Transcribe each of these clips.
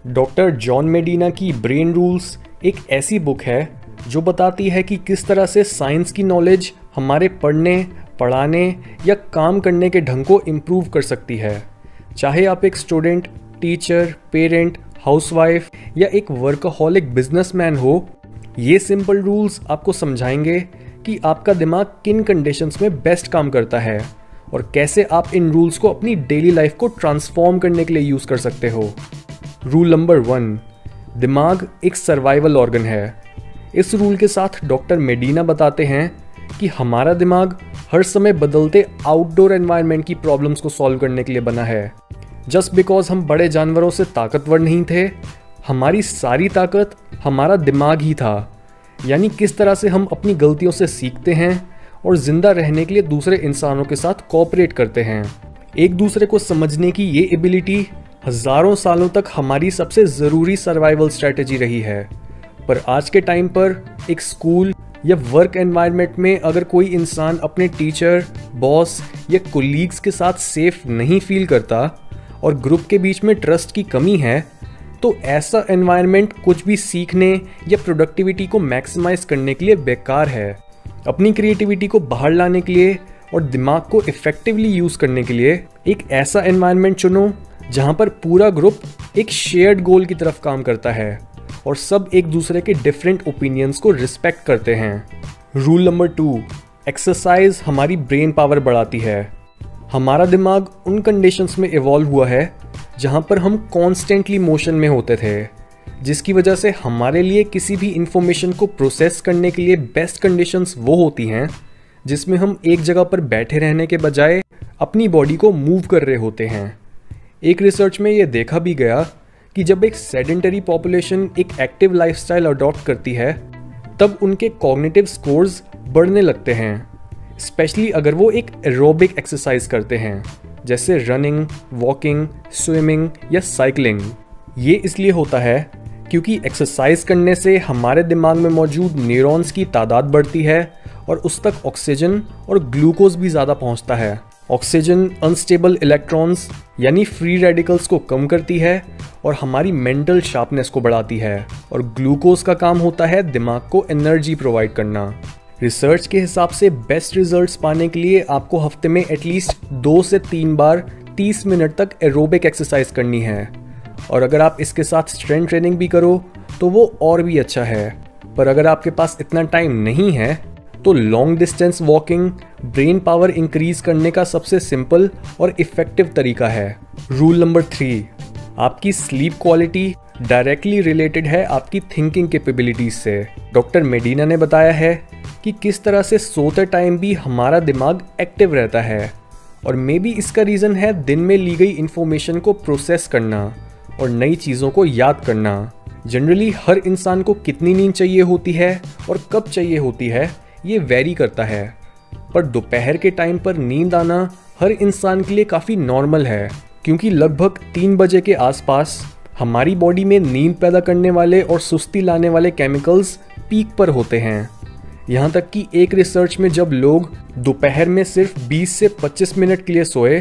Doctor John मेडिना की brain rules एक ऐसी बुक है जो बताती है कि किस तरह से साइंस की नॉलेज हमारे पढ़ने, पढ़ाने या काम करने के ढंग को इम्प्रूव कर सकती है। चाहे आप एक स्टूडेंट, टीचर, पेरेंट, हाउसवाइफ या एक वर्कहॉलिक बिजनेसमैन हो, ये सिंपल रूल्स आपको समझाएंगे कि आपका दिमाग किन कंडीशंस में बेस्ट काम करता है और कैसे आप इन रूल्स को अपनी डेली लाइफ को ट्रांसफॉर्म करने के लिए यूज़ कर सकते हो। रूल नंबर 1, दिमाग एक सर्वाइवल ऑर्गन है। इस रूल के साथ डॉक्टर मेडिना बताते हैं कि हमारा दिमाग हर समय बदलते आउटडोर एनवायरनमेंट की प्रॉब्लम्स को सॉल्व करने के लिए बना है। जस्ट बिकॉज हम बड़े जानवरों से ताकतवर नहीं थे, हमारी सारी ताकत हमारा दिमाग ही था। यानी किस तरह से हम अपनी गलतियों से सीखते हैं और जिंदा रहने के लिए दूसरे इंसानों के साथ कोऑपरेट करते हैं। एक दूसरे को समझने की ये एबिलिटी हजारों सालों तक हमारी सबसे ज़रूरी सर्वाइवल स्ट्रैटेजी रही है। पर आज के टाइम पर एक स्कूल या वर्क एनवायरनमेंट में अगर कोई इंसान अपने टीचर, बॉस या कोलीग्स के साथ सेफ नहीं फील करता और ग्रुप के बीच में ट्रस्ट की कमी है, तो ऐसा एनवायरनमेंट कुछ भी सीखने या प्रोडक्टिविटी को मैक्सिमाइज करने के लिए बेकार है। अपनी क्रिएटिविटी को बाहर लाने के लिए और दिमाग को इफेक्टिवली यूज़ करने के लिए एक ऐसा एनवायरनमेंट चुनो जहाँ पर पूरा ग्रुप एक शेयर्ड गोल की तरफ काम करता है और सब एक दूसरे के डिफरेंट ओपिनियंस को रिस्पेक्ट करते हैं। रूल नंबर 2, एक्सरसाइज हमारी ब्रेन पावर बढ़ाती है। हमारा दिमाग उन कंडीशंस में इवॉल्व हुआ है जहाँ पर हम कॉन्स्टेंटली मोशन में होते थे, जिसकी वजह से हमारे लिए किसी भी इंफॉर्मेशन को प्रोसेस करने के लिए बेस्ट कंडीशंस वो होती हैं जिसमें हम एक जगह पर बैठे रहने के बजाय अपनी बॉडी को मूव कर रहे होते हैं। एक रिसर्च में ये देखा भी गया कि जब एक सेडेंटरी पॉपुलेशन एक एक्टिव लाइफस्टाइल अडॉप्ट करती है तब उनके कॉग्निटिव स्कोर्स बढ़ने लगते हैं, स्पेशली अगर वो एक एरोबिक एक्सरसाइज करते हैं जैसे रनिंग, वॉकिंग, स्विमिंग या साइकिलिंग। ये इसलिए होता है क्योंकि एक्सरसाइज करने से हमारे दिमाग में मौजूद न्यूरॉन्स की तादाद बढ़ती है और उस तक ऑक्सीजन और ग्लूकोज भी ज़्यादा पहुंचता है। ऑक्सीजन अनस्टेबल इलेक्ट्रॉन्स यानी फ्री रेडिकल्स को कम करती है और हमारी मेंटल शार्पनेस को बढ़ाती है, और ग्लूकोज का काम होता है दिमाग को एनर्जी प्रोवाइड करना। रिसर्च के हिसाब से बेस्ट रिजल्ट्स पाने के लिए आपको हफ्ते में एटलीस्ट 2 से 3 बार 30 मिनट तक एरोबिक एक्सरसाइज करनी है, और अगर आप इसके साथ स्ट्रेंथ ट्रेनिंग भी करो तो वो और भी अच्छा है। पर अगर आपके पास इतना टाइम नहीं है तो long distance walking brain power increase करने का सबसे सिंपल और इफेक्टिव तरीका है। रूल नंबर 3, आपकी स्लीप क्वालिटी डायरेक्टली रिलेटेड है आपकी थिंकिंग कैपेबिलिटीज से। डॉक्टर मेडिना ने बताया है कि किस तरह से सोते टाइम भी हमारा दिमाग एक्टिव रहता है, और मे बी इसका रीज़न है दिन में ली गई इंफॉर्मेशन को प्रोसेस करना और नई चीज़ों को याद करना। जनरली हर इंसान को कितनी नींद चाहिए होती है और कब चाहिए होती है ये वेरी करता है, पर दोपहर के टाइम पर नींद आना हर इंसान के लिए काफ़ी नॉर्मल है, क्योंकि लगभग 3 बजे के आसपास हमारी बॉडी में नींद पैदा करने वाले और सुस्ती लाने वाले केमिकल्स पीक पर होते हैं। यहाँ तक कि एक रिसर्च में जब लोग दोपहर में सिर्फ 20 से 25 मिनट के लिए सोए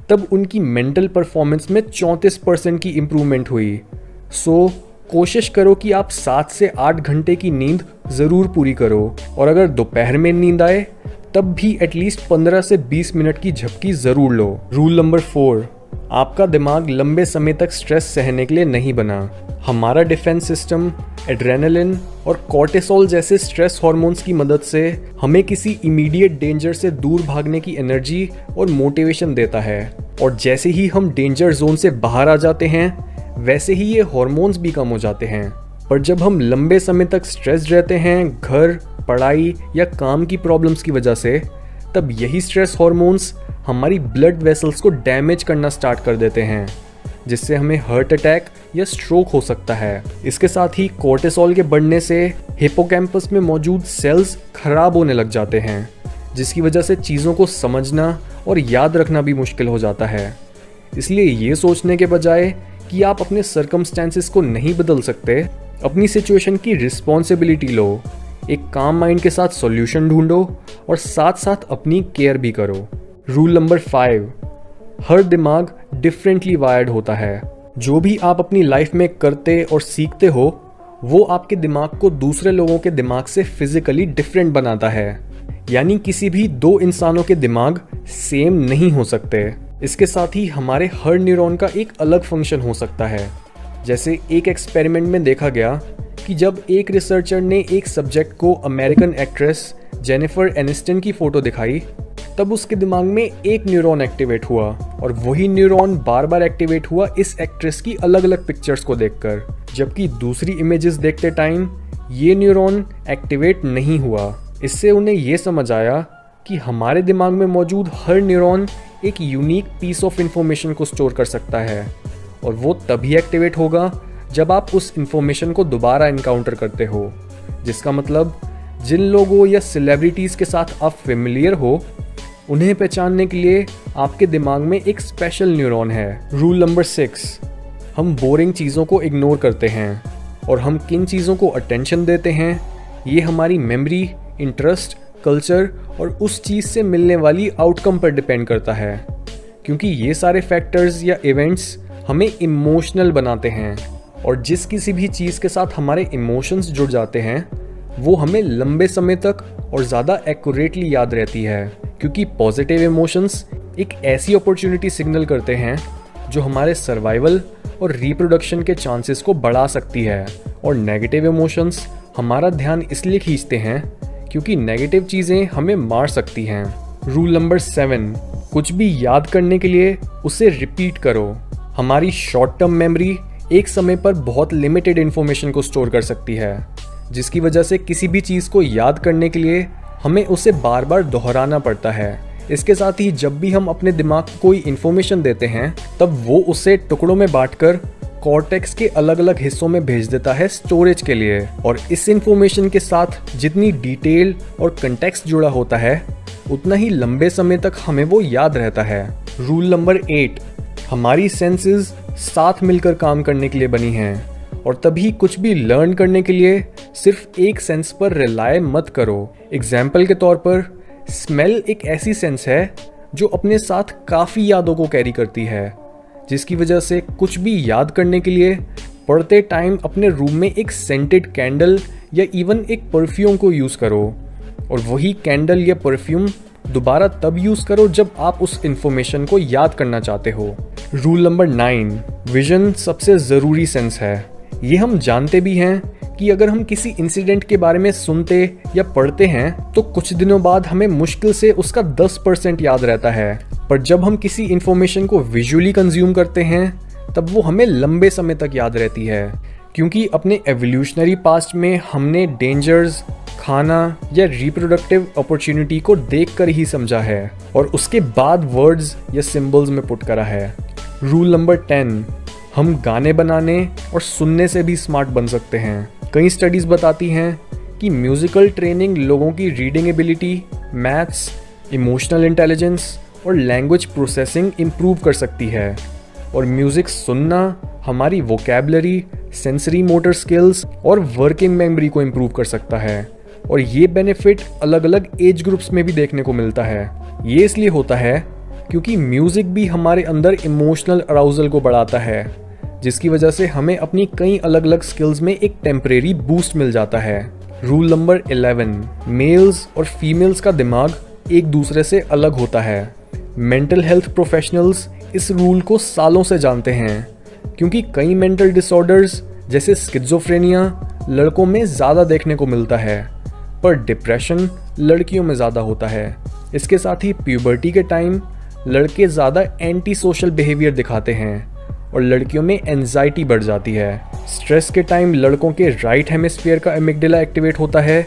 तब उनकी मेंटल परफॉर्मेंस में 34% की इम्प्रूवमेंट हुई। सो कोशिश करो कि आप 7 से 8 घंटे की नींद ज़रूर पूरी करो, और अगर दोपहर में नींद आए तब भी एटलीस्ट 15 से 20 मिनट की झपकी ज़रूर लो। रूल नंबर 4, आपका दिमाग लंबे समय तक स्ट्रेस सहने के लिए नहीं बना। हमारा डिफेंस सिस्टम एड्रेनलिन और कॉर्टिसोल जैसे स्ट्रेस हार्मोन्स की मदद से हमें किसी इमीडिएट डेंजर से दूर भागने की एनर्जी और मोटिवेशन देता है, और जैसे ही हम डेंजर जोन से बाहर आ जाते हैं वैसे ही ये हार्मोन्स भी कम हो जाते हैं। पर जब हम लंबे समय तक स्ट्रेस्ड रहते हैं घर, पढ़ाई या काम की प्रॉब्लम्स की वजह से, तब यही स्ट्रेस हार्मोन्स हमारी ब्लड वेसल्स को डैमेज करना स्टार्ट कर देते हैं, जिससे हमें हार्ट अटैक या स्ट्रोक हो सकता है। इसके साथ ही कोर्टिसोल के बढ़ने से हिपोकैम्पस में मौजूद सेल्स खराब होने लग जाते हैं, जिसकी वजह से चीज़ों को समझना और याद रखना भी मुश्किल हो जाता है। इसलिए ये सोचने के बजाय कि आप अपने सर्कमस्टेंसेस को नहीं बदल सकते, अपनी सिचुएशन की रिस्पॉन्सिबिलिटी लो, एक काम माइंड के साथ सॉल्यूशन ढूंढो और साथ साथ अपनी केयर भी करो। रूल नंबर 5, हर दिमाग डिफरेंटली वायर्ड होता है। जो भी आप अपनी लाइफ में करते और सीखते हो वो आपके दिमाग को दूसरे लोगों के दिमाग से फिजिकली डिफरेंट बनाता है। यानी किसी भी दो इंसानों के दिमाग सेम नहीं हो सकते। इसके साथ ही हमारे हर न्यूरॉन का एक अलग फंक्शन हो सकता है। जैसे एक एक्सपेरिमेंट में देखा गया कि जब एक रिसर्चर ने एक सब्जेक्ट को अमेरिकन एक्ट्रेस जेनिफर एनिस्टन की फ़ोटो दिखाई, तब उसके दिमाग में एक न्यूरॉन एक्टिवेट हुआ और वही न्यूरॉन बार बार एक्टिवेट हुआ इस एक्ट्रेस की अलग अलग पिक्चर्स को देखकर, जबकि दूसरी इमेजेस देखते टाइम ये न्यूरॉन एक्टिवेट नहीं हुआ। इससे उन्हें ये समझ आया कि हमारे दिमाग में मौजूद हर न्यूरॉन एक यूनिक पीस ऑफ इंफॉर्मेशन को स्टोर कर सकता है और वो तभी एक्टिवेट होगा जब आप उस इंफॉर्मेशन को दोबारा इनकाउंटर करते हो। जिसका मतलब जिन लोगों या सेलिब्रिटीज़ के साथ आप फेमिलियर हो उन्हें पहचानने के लिए आपके दिमाग में एक स्पेशल न्यूरॉन है। रूल नंबर 6, हम बोरिंग चीज़ों को इग्नोर करते हैं और हम किन चीज़ों को अटेंशन देते हैं ये हमारी मेमोरी, इंटरेस्ट, कल्चर और उस चीज़ से मिलने वाली आउटकम पर डिपेंड करता है, क्योंकि ये सारे फैक्टर्स या इवेंट्स हमें इमोशनल बनाते हैं और जिस किसी भी चीज़ के साथ हमारे इमोशंस जुड़ जाते हैं वो हमें लंबे समय तक और ज़्यादा एक्यूरेटली याद रहती है, क्योंकि पॉजिटिव इमोशंस एक ऐसी अपॉर्चुनिटी सिग्नल करते हैं जो हमारे सर्वाइवल और रिप्रोडक्शन के चांसेस को बढ़ा सकती है और नेगेटिव इमोशंस हमारा ध्यान इसलिए खींचते हैं क्योंकि नेगेटिव चीज़ें हमें मार सकती हैं। रूल नंबर 7, कुछ भी याद करने के लिए उसे रिपीट करो। हमारी शॉर्ट टर्म मेमोरी एक समय पर बहुत लिमिटेड इन्फॉर्मेशन को स्टोर कर सकती है, जिसकी वजह से किसी भी चीज़ को याद करने के लिए हमें उसे बार बार दोहराना पड़ता है। इसके साथ ही जब भी हम अपने दिमाग को कोई इन्फॉर्मेशन देते हैं तब वो उसे टुकड़ों में बांटकर कॉर्टेक्स के अलग अलग हिस्सों में भेज देता है स्टोरेज के लिए, और इस इन्फॉर्मेशन के साथ जितनी डिटेल और कंटेक्स्ट जुड़ा होता है उतना ही लंबे समय तक हमें वो याद रहता है। रूल नंबर 8, हमारी सेंसेस साथ मिलकर काम करने के लिए बनी हैं और तभी कुछ भी लर्न करने के लिए सिर्फ एक सेंस पर रिलाय मत करो। एग्जाम्पल के तौर पर स्मेल एक ऐसी सेंस है जो अपने साथ काफ़ी यादों को कैरी करती है, जिसकी वजह से कुछ भी याद करने के लिए पढ़ते टाइम अपने रूम में एक सेंटेड कैंडल या इवन एक परफ्यूम को यूज़ करो और वही कैंडल या परफ्यूम दोबारा तब यूज़ करो जब आप उस इंफॉर्मेशन को याद करना चाहते हो। रूल नंबर 9, विजन सबसे ज़रूरी सेंस है। ये हम जानते भी हैं कि अगर हम किसी इंसिडेंट के बारे में सुनते या पढ़ते हैं तो कुछ दिनों बाद हमें मुश्किल से उसका 10% याद रहता है, पर जब हम किसी इंफॉर्मेशन को विजुअली कंज्यूम करते हैं तब वो हमें लंबे समय तक याद रहती है, क्योंकि अपने एवोल्यूशनरी पास्ट में हमने डेंजर्स, खाना या रिप्रोडक्टिव अपॉर्चुनिटी को देखकर ही समझा है और उसके बाद वर्ड्स या सिंबल्स में पुट करा है। रूल नंबर 10, हम गाने बनाने और सुनने से भी स्मार्ट बन सकते हैं। कई स्टडीज़ बताती हैं कि म्यूज़िकल ट्रेनिंग लोगों की reading ability, maths, emotional intelligence और लैंग्वेज प्रोसेसिंग इम्प्रूव कर सकती है, और म्यूज़िक सुनना हमारी वोकैबुलरी, सेंसरी मोटर स्किल्स और वर्किंग मेमोरी को इम्प्रूव कर सकता है। और ये बेनिफिट अलग अलग एज ग्रुप्स में भी देखने को मिलता है। ये इसलिए होता है क्योंकि म्यूज़िक भी हमारे अंदर इमोशनल अराउजल को बढ़ाता है, जिसकी वजह से हमें अपनी कई अलग अलग स्किल्स में एक टेम्परेरी बूस्ट मिल जाता है। रूल नंबर 11, मेल्स और फीमेल्स का दिमाग एक दूसरे से अलग होता है। मेंटल हेल्थ प्रोफेशनल्स इस रूल को सालों से जानते हैं, क्योंकि कई मेंटल डिसऑर्डर्स जैसे स्किज़ोफ्रेनिया लड़कों में ज़्यादा देखने को मिलता है, पर डिप्रेशन लड़कियों में ज़्यादा होता है। इसके साथ ही प्यूबर्टी के टाइम लड़के ज़्यादा एंटी सोशल बिहेवियर दिखाते हैं और लड़कियों में एंजाइटी बढ़ जाती है। स्ट्रेस के टाइम लड़कों के राइट हेमिस्फीयर का एमिगडाला एक्टिवेट होता है,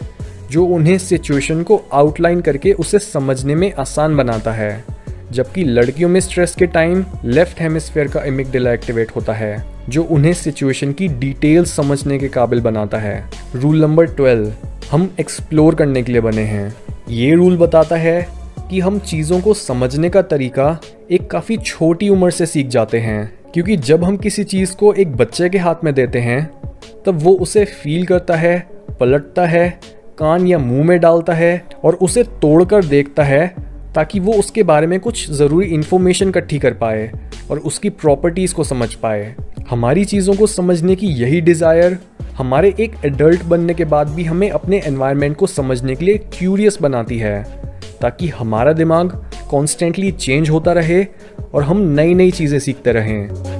जो उन्हें सिचुएशन को आउटलाइन करके उसे समझने में आसान बनाता है, जबकि लड़कियों में स्ट्रेस के टाइम लेफ्ट हेमिस्फीयर का एमिगडाला एक्टिवेट होता है, जो उन्हें सिचुएशन की डिटेल्स समझने के काबिल बनाता है। रूल नंबर 12, हम एक्सप्लोर करने के लिए बने हैं। ये रूल बताता है कि हम चीज़ों को समझने का तरीका एक काफ़ी छोटी उम्र से सीख जाते हैं, क्योंकि जब हम किसी चीज़ को एक बच्चे के हाथ में देते हैं तब वो उसे फील करता है, पलटता है, कान या मुंह में डालता है और उसे तोड़कर देखता है ताकि वो उसके बारे में कुछ ज़रूरी इन्फॉर्मेशन इकट्ठी कर पाए और उसकी प्रॉपर्टीज़ को समझ पाए। हमारी चीज़ों को समझने की यही डिज़ायर हमारे एक एडल्ट बनने के बाद भी हमें अपने एनवायरनमेंट को समझने के लिए क्यूरियस बनाती है, ताकि हमारा दिमाग कॉन्स्टेंटली चेंज होता रहे और हम नई नई चीज़ें सीखते रहें।